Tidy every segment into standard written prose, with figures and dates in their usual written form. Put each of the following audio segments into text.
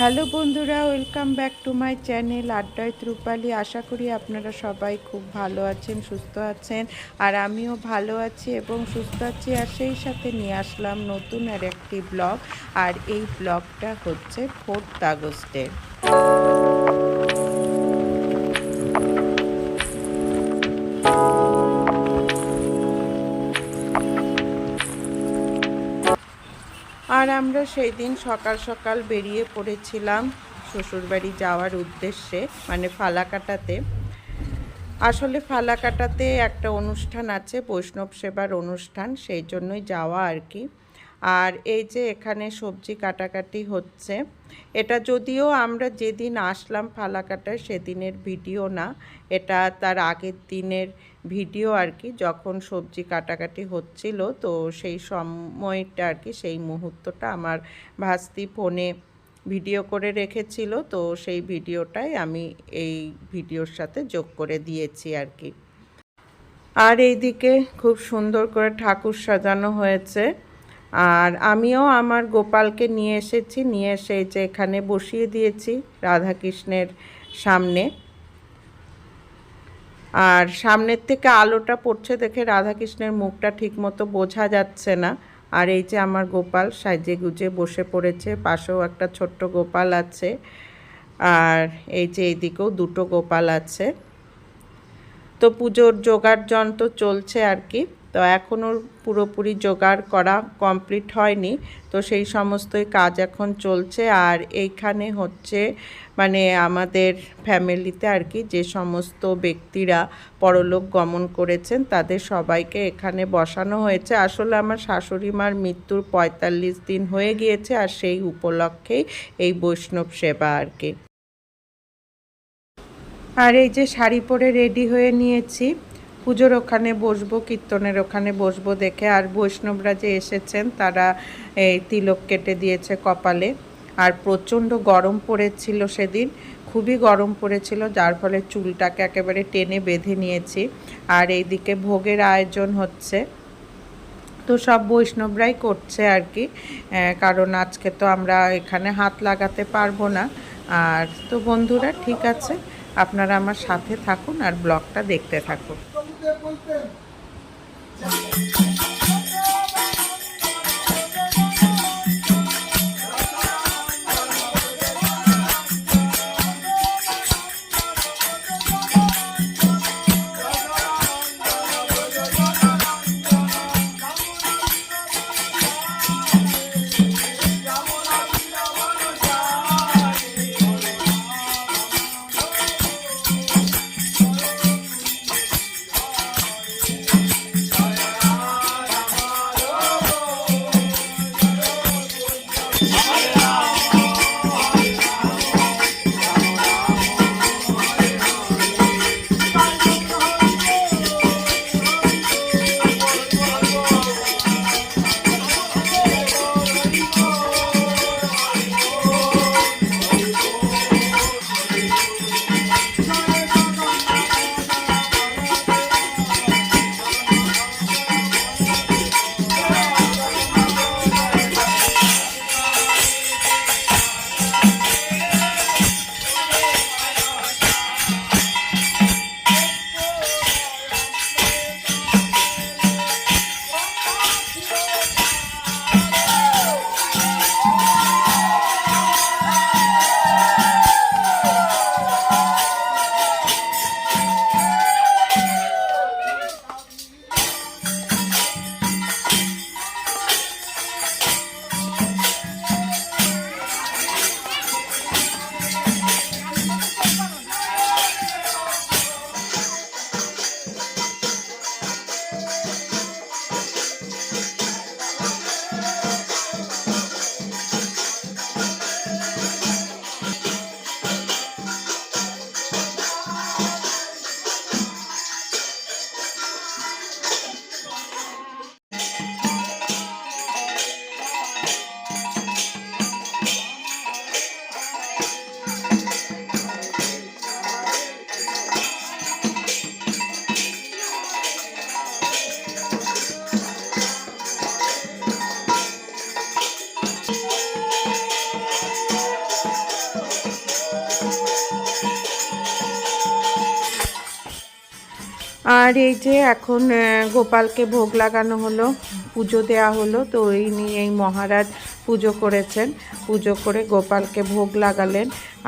Hello বন্ধুরা, welcome back to my channel আড্ডায় রূপালী। আশা করি আপনারা সবাই খুব ভালো আছেন, সুস্থ আছেন, আর আমিও ভালো আছি এবং সুস্থ আছি। আর সেই সাথে নিয়ে আসলাম নতুন আর একটি ব্লগ। আর এই ব্লগটা হচ্ছে 4th আগস্টের। আর আমরা সেই দিন সকাল সকাল বেরিয়ে পড়েছিলাম শ্বশুরবাড়ি যাওয়ার উদ্দেশ্যে, মানে ফালাকাটাতে। আসলে ফালাকাটাতে একটা অনুষ্ঠান আছে, বৈষ্ণব সেবার অনুষ্ঠান, সেই জন্যই যাওয়া আর কি। আর এই যে এখানে সবজি কাটাকাটি হচ্ছে, এটা যদিও আমরা যেদিন আসলাম ফালাকাটায় সেদিনের ভিডিও না, এটা তার আগের দিনের ভিডিও আর কি, যখন সবজি কাটাকাটি হচ্ছিল। তো সেই সময়টা আর কি, সেই মুহূর্তটা আমার ভাস্তি ফোনে ভিডিও করে রেখেছিল, তো সেই ভিডিওটাই আমি এই ভিডিওর সাথে যোগ করে দিয়েছি আর কি। আর এইদিকে খুব সুন্দর করে ঠাকুর সাজানো হয়েছে। আর আমিও আমার গোপালকে নিয়ে এসেছি, নিয়ে এসে যে এখানে বসিয়ে দিয়েছি রাধাকৃষ্ণের সামনে। আর সামনের থেকে আলোটা পড়ছে দেখে রাধাকৃষ্ণের মুখটা ঠিকমতো বোঝা যাচ্ছে না। আর এই যে আমার গোপাল সাজে গুজে বসে পড়েছে, পাশেও একটা ছোট্ট গোপাল আছে, আর এই যে এইদিকেও দুটো গোপাল আছে। তো পুজোর জোগাড় যন্ত্র চলছে আর কি। তো এখনও পুরোপুরি জোগাড় করা কমপ্লিট হয়নি, তো সেই সমস্তই কাজ এখন চলছে। আর এইখানে হচ্ছে মানে আমাদের ফ্যামিলিতে আর কি যে সমস্ত ব্যক্তিরা পরলোক গমন করেছেন তাদের সবাইকে এখানে বসানো হয়েছে। আসলে আমার শাশুড়ি মার মৃত্যুর 45 দিন হয়ে গিয়েছে, আর সেই উপলক্ষেই এই বৈষ্ণব সেবা আর কি। আর এই যে শাড়ি পরে রেডি হয়ে নিয়েছি, পুজোর ওখানে বসবো, কীর্তনের ওখানে বসবো দেখে। আর বৈষ্ণবরা যে এসেছেন তারা এই তিলক কেটে দিয়েছে কপালে। আর প্রচণ্ড গরম পড়েছিল সেদিন, খুবই গরম পড়েছিল, যার ফলে চুলটাকে একেবারে টেনে বেঁধে নিয়েছি। আর এইদিকে ভোগের আয়োজন হচ্ছে, তো সব বৈষ্ণবরাই করছে আর কি, কারণ আজকে তো আমরা এখানে হাত লাগাতে পারবো না। আর তো বন্ধুরা ঠিক আছে, আপনারা আমার সাথে থাকুন আর ব্লগটা দেখতে থাকুন। আর এই যে এখন গোপালকে ভোগ লাগানো হলো, পুজো দেওয়া হলো। তো এই নিয়ে এই মহারাজ পুজো করেছেন, পুজো করে গোপালকে ভোগ লাগালেন।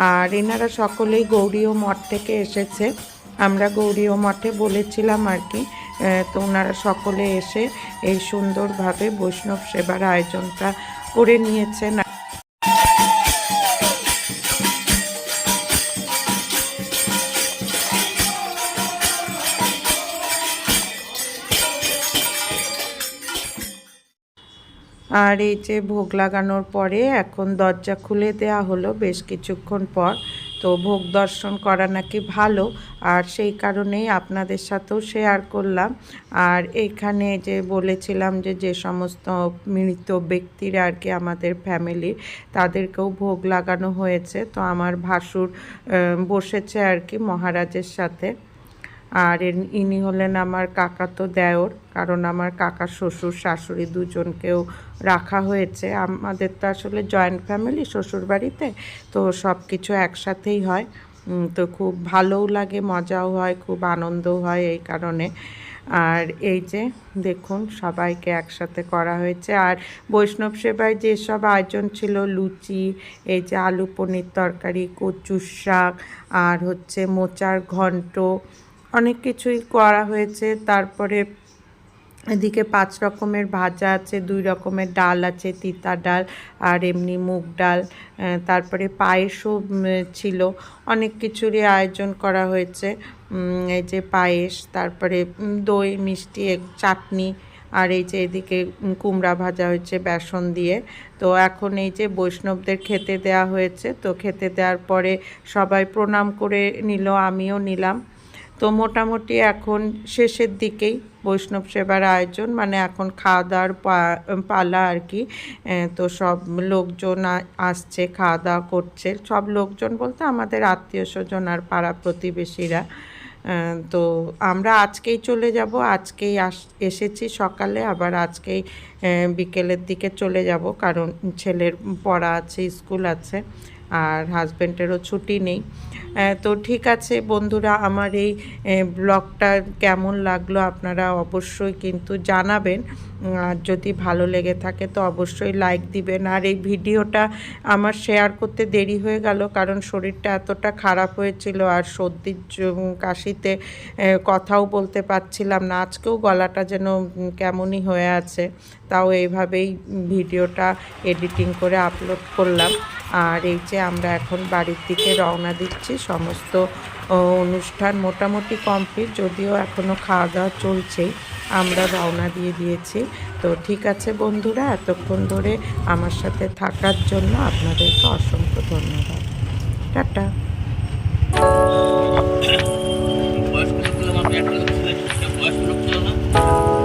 আর এনারা সকলেই গৌড়ীয় মঠ থেকে এসেছে, আমরা গৌড়ীয় মঠে বলেছিলাম আর কি। তো ওনারা সকলে এসে এই সুন্দরভাবে বৈষ্ণব সেবার আয়োজনটা করে নিয়েছেন। আর এই যে ভোগ লাগানোর পরে এখন দরজা খুলে দেওয়া হলো বেশ কিছুক্ষণ পর। তো ভোগ দর্শন করা নাকি ভালো, আর সেই কারণেই আপনাদের সাথেও শেয়ার করলাম। আর এইখানে যে বলেছিলাম যে যে সমস্ত মৃত ব্যক্তিরা আর কি আমাদের ফ্যামিলির, তাদেরকেও ভোগ লাগানো হয়েছে। তো আমার ভাসুর বসেছে আর কি মহারাজের সাথে। আর ইনি হলেন আমার কাকাতো দেওর, কারণ আমার কাকার শ্বশুর শাশুড়ি দুজনকেও রাখা হয়েছে। আমাদের তো আসলে জয়েন্ট ফ্যামিলি শ্বশুর বাড়িতে, তো সব কিছু একসাথেই হয়। তো খুব ভালোও লাগে, মজাও হয়, খুব আনন্দও হয় এই কারণে। আর এই যে দেখুন সবাইকে একসাথে করা হয়েছে। আর বৈষ্ণব সেবায় যেসব আয়োজন ছিল, লুচি, এই যে আলু পনির তরকারি, কচুর শাক, আর হচ্ছে মোচার ঘন্ট, অনেক কিছুই করা হয়েছে। তারপরে এদিকে 5 রকমের ভাজা আছে, 2 রকমের ডাল আছে, তিতা ডাল আর এমনি মুগ ডাল। তারপরে পায়েসও ছিল, অনেক কিছুরই আয়োজন করা হয়েছে। এই যে পায়েস, তারপরে দই, মিষ্টি, চাটনি, আর এই যে এদিকে কুমড়া ভাজা হয়েছে বেসন দিয়ে। তো এখন এই যে বৈষ্ণবদের খেতে দেওয়া হয়েছে। তো খেতে দেওয়ার পরে সবাই প্রণাম করে নিল, আমিও নিলাম। তো মোটামুটি এখন শেষের দিকেই বৈষ্ণব সেবার আয়োজন, মানে এখন খাওয়া দাওয়ার পালা আর কি। তো সব লোকজন আসছে, খাওয়া দাওয়া করছে। সব লোকজন বলতে আমাদের আত্মীয় স্বজন আর পাড়া প্রতিবেশীরা। তো আমরা আজকেই চলে যাব, আজকেই এসেছি সকালে, আবার আজকেই বিকেলের দিকে চলে যাব, কারণ ছেলের পড়া আছে, স্কুল আছে, আর হাজব্যান্ডেরও ছুটি নেই। তো ঠিক আছে বন্ধুরা, আমার এই ব্লগটা কেমন লাগলো আপনারা অবশ্যই কিন্তু জানাবেন। আর যদি ভালো লেগে থাকে তো অবশ্যই লাইক দিবেন। আর এই ভিডিওটা আমার শেয়ার করতে দেরি হয়ে গেল, কারণ শরীরটা এতটা খারাপ হয়েছিল, আর সর্দির কাশিতে কথাও বলতে পারছিলাম না। আজকেও গলাটা যেন কেমনই হয়ে আছে, তাও এইভাবেই ভিডিওটা এডিটিং করে আপলোড করলাম। আর এই যে আমরা এখন বাড়ির দিকে রওনা দিচ্ছি, সমস্ত অনুষ্ঠান মোটামুটি কমপ্লিট, যদিও এখনও খাওয়া দাওয়া চলছেই, আমরা রওনা দিয়ে দিয়েছি। তো ঠিক আছে বন্ধুরা, এতক্ষণ ধরে আমার সাথে থাকার জন্য আপনাদেরকে অসংখ্য ধন্যবাদ। টাটা। বয়স্ক লোক